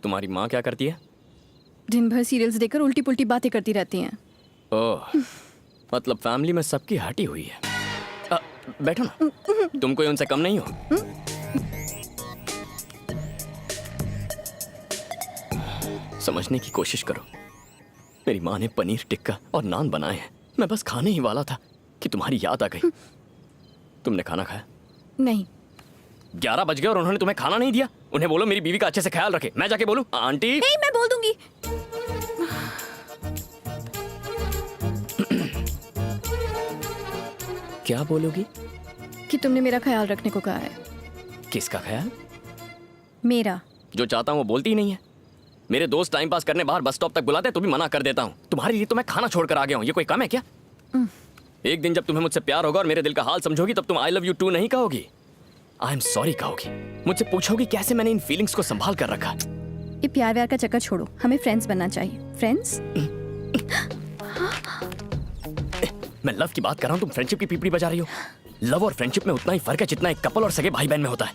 तुम्हारी माँ क्या करती है? दिन भर सीरियल्स देखकर उल्टी पुल्टी बातें करती रहती हैं। ओह, मतलब फैमिली में सबकी हटी हुई है। बैठो ना, तुम कोई उनसे कम नहीं हो। समझने की कोशिश करो। मेरी माँ ने पनीर टिक्का और नान बनाए हैं। मैं बस खाने ही वाला था कि तुम्हारी याद आ गई। तुमने खाना खाया? नहीं। 11 बज गए और उन्होंने तुम्हें खाना नहीं दिया। उन्हें बोलो मेरी बीवी का अच्छे से ख्याल रखे। मैं जाके बोलूं आंटी? नहीं, मैं बोल दूंगी। क्या बोलोगी? कि तुमने मेरा ख्याल रखने को कहा है। किसका ख्याल? मेरा। जो चाहता हूँ वो बोलती ही नहीं है। मेरे दोस्त टाइम पास करने बाहर बस स्टॉप तक बुलाते हैं तो भी मना कर देता हूँ। तुम्हारे लिए तो मैं खाना छोड़कर आ गया हूँ। ये कोई कम है क्या? एक दिन जब तुम्हें मुझसे प्यार होगा और मेरे दिल का हाल समझोगी तब तुम आई लव यू टू नहीं कहोगी, आई एम सॉरी कहोगी। मुझसे पूछोगी कैसे मैंने इन फीलिंग्स को संभाल कर रखा। ये प्यार व्यार का चक्कर छोड़ो, हमें फ्रेंड्स बनना चाहिए। फ्रेंड्स? मैं लव की बात कर रहा हूँ, तुम फ्रेंडशिप की पीपड़ी बजा रही हो। लव और फ्रेंडशिप में उतना ही फर्क है जितना एक कपल और सगे भाई बहन में होता है।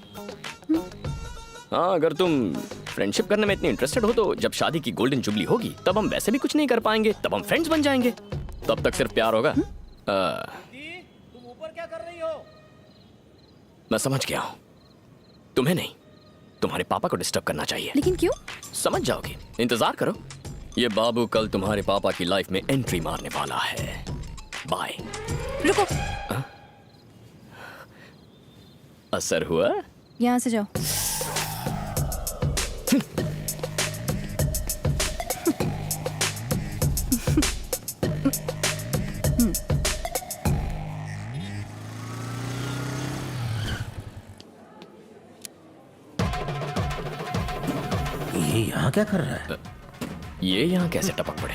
हाँ, अगर तुम फ्रेंडशिप करने में इतनी इंटरेस्टेड हो तो जब शादी की गोल्डन जुबली होगी तब हम वैसे भी कुछ नहीं कर पाएंगे, तब हम फ्रेंड्स बन जाएंगे। तब तक सिर्फ प्यार होगा। तुम ऊपर क्या कर रही हो? मैं समझ गया हूँ। तुम्हें नहीं, तुम्हारे पापा को डिस्टर्ब करना चाहिए। लेकिन क्यों? समझ जाओगे, इंतजार करो। ये बाबू कल तुम्हारे पापा की लाइफ में एंट्री मारने वाला है। बाय। रुको। असर हुआ? यहाँ से जाओ। ये यहाँ क्या कर रहा है? ये यहाँ कैसे टपक पड़े?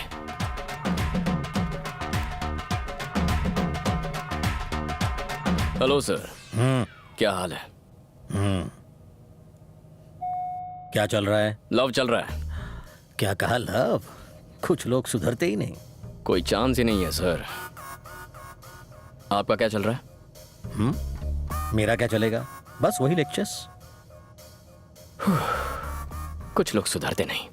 Hello sir. क्या हाल है? क्या चल रहा है? लव चल रहा है। क्या कहा लव? कुछ लोग सुधरते ही नहीं। कोई चांस ही नहीं है सर। आपका क्या चल रहा है? मेरा क्या चलेगा? बस वही लेक्चर्स। कुछ लोग सुधरते नहीं।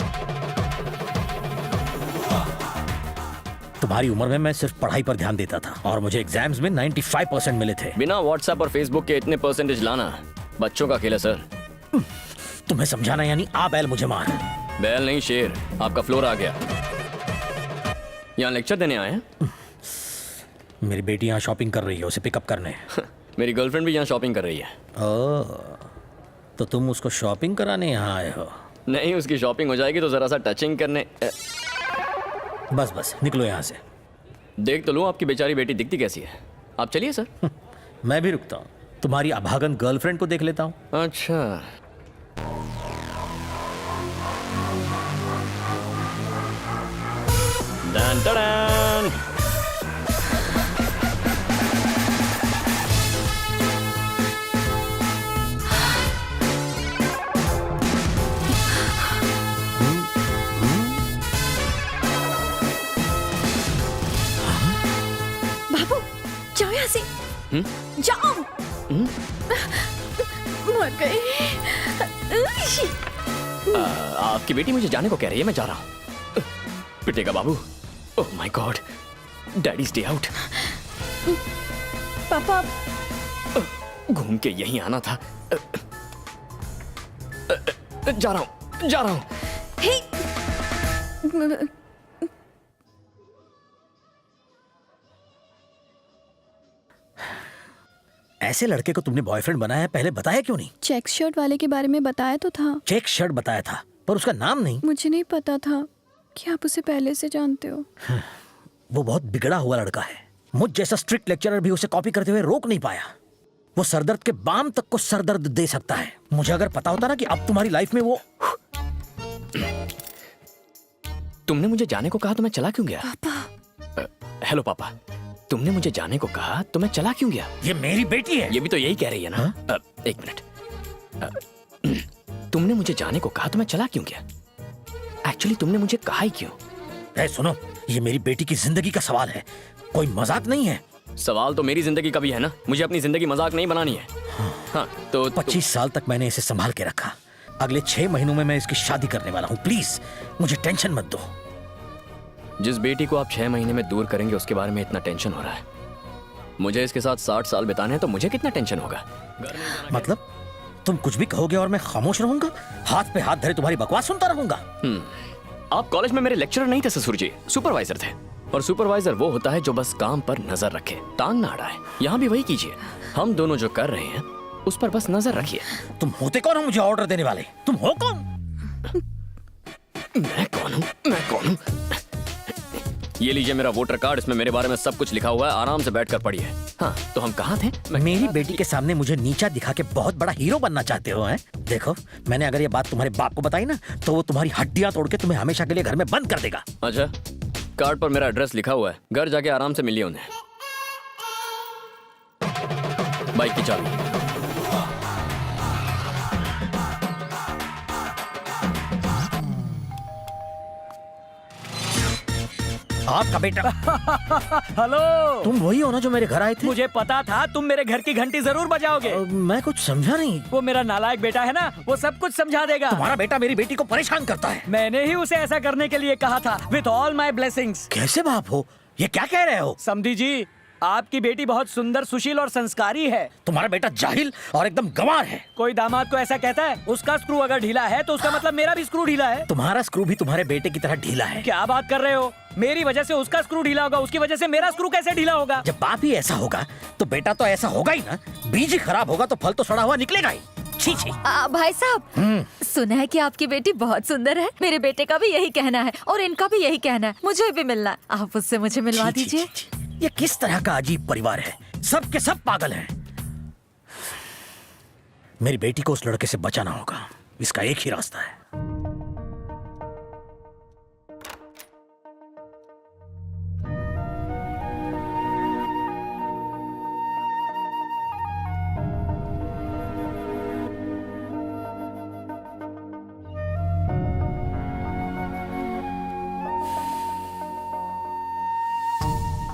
तुम्हारी उम्र में मैं सिर्फ पढ़ाई पर ध्यान देता था और मुझे एग्जाम्स में 95% मिले थे। बिना व्हाट्सएप और फेसबुक के इतने परसेंटेज लाना बच्चों का खेल है सर। तुम्हें समझाना यानी आ बैल मुझे मार। बैल नहीं शेर। आपका फ्लोर आ गया। यहाँ लेक्चर देने आए हैं? मेरी बेटी यहाँ शॉपिंग कर रही है, उसे पिकअप करने। मेरी गर्लफ्रेंड भी यहाँ शॉपिंग कर रही है। तो तुम उसको शॉपिंग कराने यहाँ आए हो? नहीं, उसकी शॉपिंग हो जाएगी तो जरा सा टचिंग करने। बस बस निकलो यहाँ से। देख तो लो आपकी बेचारी बेटी दिखती कैसी है। आप चलिए सर। मैं भी रुकता हूँ, तुम्हारी अभागन गर्लफ्रेंड को देख लेता हूँ। अच्छा, डन डन। बाबू जाओ यहाँ से। जाओ। मर गई। आपकी बेटी मुझे जाने को कह रही है, मैं जा रहा हूँ। पिटेगा बाबू। Oh my god, daddy's day out. पापा घूम के यहीं आना था। जा रहा हूँ, जा रहा हूँ। हे। ऐसे लड़के को तुमने बॉयफ्रेंड बनाया है, पहले बताया क्यों नहीं? चेक शर्ट वाले के बारे में बताया तो था। चेक शर्ट बताया था पर उसका नाम नहीं। मुझे नहीं पता था कि आप उसे पहले से जानते हो। वो बहुत बिगड़ा हुआ लड़का है। मुझ जैसा स्ट्रिक्ट लेक्चरर भी उसे कॉपी करते हुए रोक नहीं पाया। वो सरदर्द के बाम तक को सरदर्द दे सकता है। मुझे अगर पता होता ना कि अब तुम्हारी लाइफ में वो। तुमने मुझे जाने को कहा तो मैं चला क्यों गया? पापा। हेलो पापा, तुमने मुझे जाने को कहा तो मैं चला क्यों गया? ये मेरी बेटी है। ये भी तो यही कह रही है ना? एक मिनट। तुमने मुझे जाने को कहा तो मैं चला क्यों गया? एक्चुअली तुमने मुझे कहा ही क्यों? सुनो, ये मेरी बेटी की जिंदगी का सवाल है, कोई मजाक नहीं है। सवाल तो मेरी जिंदगी का भी है ना। मुझे अपनी जिंदगी मजाक नहीं बनानी है। हाँ तो 25 साल तक मैंने इसे संभाल के रखा। अगले 6 महीनों में मैं इसकी शादी करने वाला हूँ। प्लीज मुझे टेंशन मत दो। जिस बेटी को आप 6 महीने में दूर करेंगे उसके बारे में इतना टेंशन हो रहा है। मुझे इसके साथ 60 साल बिताने हैं तो मुझे कितना टेंशन होगा। मतलब तुम कुछ भी कहोगे और मैं खामोश रहूंगा? हाथ पे हाथ धरे तुम्हारी बकवास सुनता रहूंगा? आप कॉलेज में मेरे लेक्चरर नहीं थे ससुर जी, सुपरवाइजर थे। और सुपरवाइजर वो होता है जो बस काम पर नजर रखे, टांग ना अड़ाए। यहाँ भी वही कीजिए। हम दोनों जो कर रहे हैं उस पर बस नजर रखिए। तुम होते कौन हो मुझे ऑर्डर देने वाले? तुम हो कौन? मैं कौन हूँ? मैं कौन हूँ? ये लीजिए मेरा वोटर कार्ड, इसमें मेरे बारे में सब कुछ लिखा हुआ है। आराम से बैठकर पढ़िए। हाँ, तो हम कहाँ थे? मेरी बेटी के सामने मुझे नीचा दिखा के बहुत बड़ा हीरो बनना चाहते हो हैं? देखो, मैंने अगर ये बात तुम्हारे बाप को बताई ना तो वो तुम्हारी हड्डियां तोड़ के तुम्हें हमेशा के लिए घर में बंद कर देगा। अच्छा, कार्ड पर मेरा एड्रेस लिखा हुआ है। घर जाके आराम से मिलिए उन्हें। बाइक की चाबी। आपका बेटा। हेलो। तुम वही हो ना जो मेरे घर आए थे? मुझे पता था तुम मेरे घर की घंटी जरूर बजाओगे। मैं कुछ समझा नहीं। वो मेरा नालायक बेटा है ना, वो सब कुछ समझा देगा। तुम्हारा बेटा मेरी बेटी को परेशान करता है। मैंने ही उसे ऐसा करने के लिए कहा था, विथ ऑल माई ब्लेसिंग्स। कैसे बाप हो? ये क्या कह रहे हो? समधी जी, आपकी बेटी बहुत सुंदर, सुशील और संस्कारी है। तुम्हारा बेटा जाहिल और एकदम गंवार है। कोई दामाद को ऐसा कहता है? उसका स्क्रू अगर ढीला है तो उसका मतलब मेरा भी स्क्रू ढीला है। तुम्हारा स्क्रू भी तुम्हारे बेटे की तरह ढीला है। क्या बात कर रहे हो? मेरी वजह से उसका स्क्रू ढीला होगा, उसकी वजह से मेरा स्क्रू कैसे ढीला होगा? जब बाप ही ऐसा होगा तो बेटा तो ऐसा होगा ही ना। बीज ही खराब होगा तो फल तो सड़ा हुआ निकलेगा ही। छी छी। भाई साहब, सुना है कि आपकी बेटी बहुत सुंदर है। मेरे बेटे का भी यही कहना है और इनका भी यही कहना है। मुझे भी मिलना है, आप उससे मुझे मिलवा छी, छी, दीजिए। छी, छी। ये किस तरह का अजीब परिवार है? सब के सब पागल हैं। मेरी बेटी को उस लड़के से बचाना होगा। इसका एक ही रास्ता है।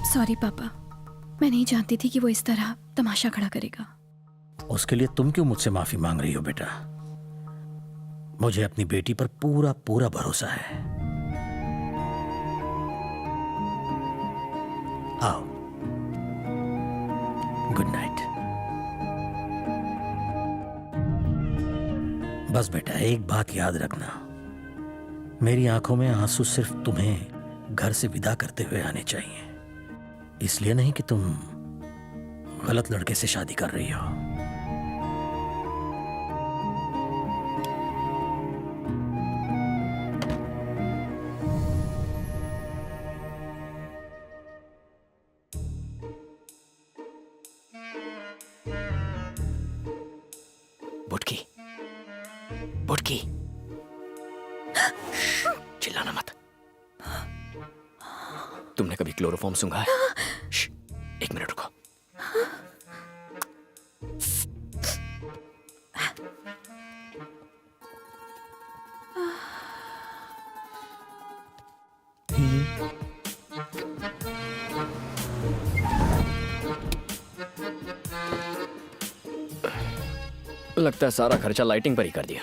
सॉरी पापा, मैं नहीं जानती थी कि वो इस तरह तमाशा खड़ा करेगा। उसके लिए तुम क्यों मुझसे माफी मांग रही हो बेटा? मुझे अपनी बेटी पर पूरा पूरा भरोसा है। आओ, गुड नाइट। बस बेटा, एक बात याद रखना, मेरी आंखों में आंसू सिर्फ तुम्हें घर से विदा करते हुए आने चाहिए। इसलिए नहीं कि तुम गलत लड़के से शादी कर रही हो। बुटकी, बुटकी, चिल्लाना मत। तुमने कभी क्लोरोफॉर्म सूंघा है? एक मिनट रुको। लगता है सारा खर्चा लाइटिंग पर ही कर दिया।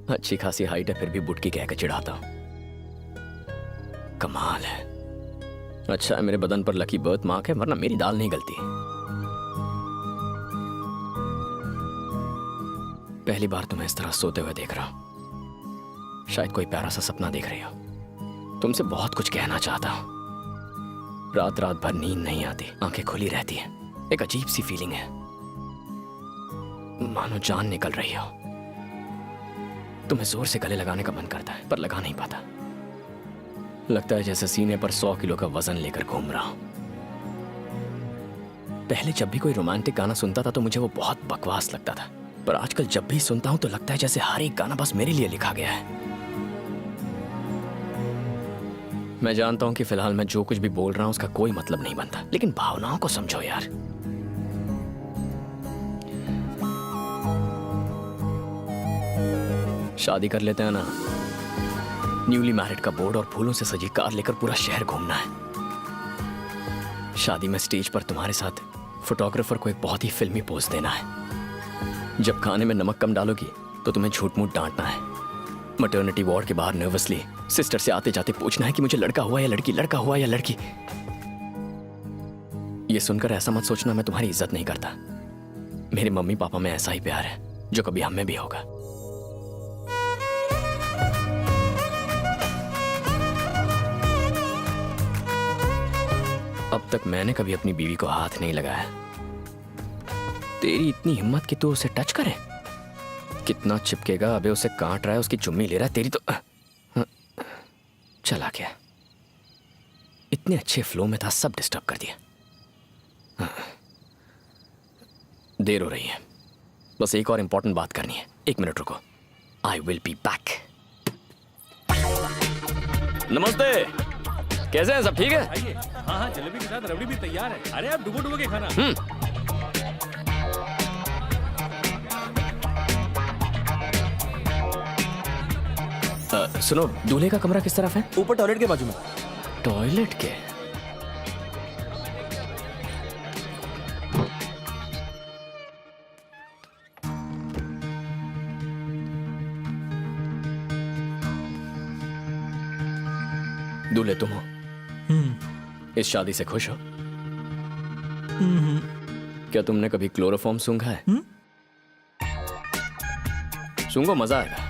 अच्छी खासी हाइट है, फिर भी बुटकी कहकर चिढ़ाता हूं। कमाल है। अच्छा है मेरे बदन पर लकी बर्थ मार्क है, वरना मेरी दाल नहीं गलती। पहली बार तुम्हें इस तरह सोते हुए देख रहा हूं। शायद कोई प्यारा सा सपना देख रही हो। तुमसे बहुत कुछ कहना चाहता हूं। रात रात भर नींद नहीं आती, आंखें खुली रहती हैं। एक अजीब सी फीलिंग है, मानो जान निकल रही हो। तुम्हें जोर से गले लगाने का मन करता है पर लगा नहीं पाता। लगता है जैसे सीने पर 100 किलो का वजन लेकर घूम रहा हूं। पहले जब भी कोई रोमांटिक गाना सुनता था तो मुझे वो बहुत बकवास लगता था, पर आजकल जब भी सुनता हूं तो लगता है जैसे हर एक गाना बस मेरे लिए लिखा गया है। मैं जानता हूं कि फिलहाल मैं जो कुछ भी बोल रहा हूं उसका कोई मतलब नहीं बनता, लेकिन भावनाओं को समझो यार। शादी कर लेते हैं ना। न्यूली मैरिड का बोर्ड और फूलों से सजी कार लेकर पूरा शहर घूमना है। शादी में स्टेज पर तुम्हारे साथ फोटोग्राफर को एक बहुत ही फिल्मी पोज देना है। जब खाने में नमक कम डालोगी तो तुम्हें झूठ मूठ डांटना है। मैटरनिटी वार्ड के बाहर नर्वसली सिस्टर से आते जाते पूछना है कि मुझे लड़का हुआ या लड़की, लड़का हुआ या लड़की। ये सुनकर ऐसा मत सोचना मैं तुम्हारी इज्जत नहीं करता। मेरे मम्मी पापा में ऐसा ही प्यार है जो कभी हमें भी होगा। अब तक मैंने कभी अपनी बीवी को हाथ नहीं लगाया। तेरी इतनी हिम्मत कि तू उसे टच करे? कितना चिपकेगा? अबे उसे काट रहा है, उसकी चुम्मी ले रहा है। तेरी तो चला गया। इतने अच्छे फ्लो में था, सब डिस्टर्ब कर दिया। देर हो रही है, बस एक और इंपॉर्टेंट बात करनी है। 1 मिनट रुको, आई विल बी बैक। नमस्ते, कैसे हैं सब? ठीक है? आइए। हाँ हाँ, जलेबी के साथ रबड़ी भी तैयार है। अरे आप डुबो डुबो के खाना। सुनो, दूल्हे का कमरा किस तरफ है? ऊपर टॉयलेट के बाजू में। टॉयलेट के? दूल्हे तुम हो? इस शादी से खुश हो? क्या तुमने कभी क्लोरोफॉर्म सूंघा है? सूंघो, मजा आएगा।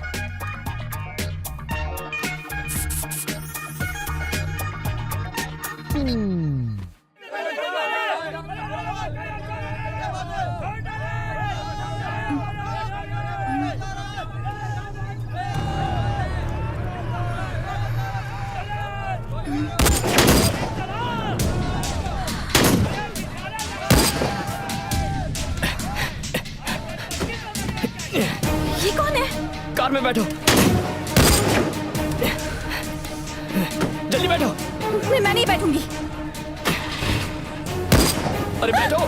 ये कौन है? कार में बैठो, जल्दी बैठो। मैं नहीं बैठूंगी। अरे बैठो।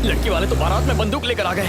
लड़की वाले तो बारात में बंदूक लेकर आ गए।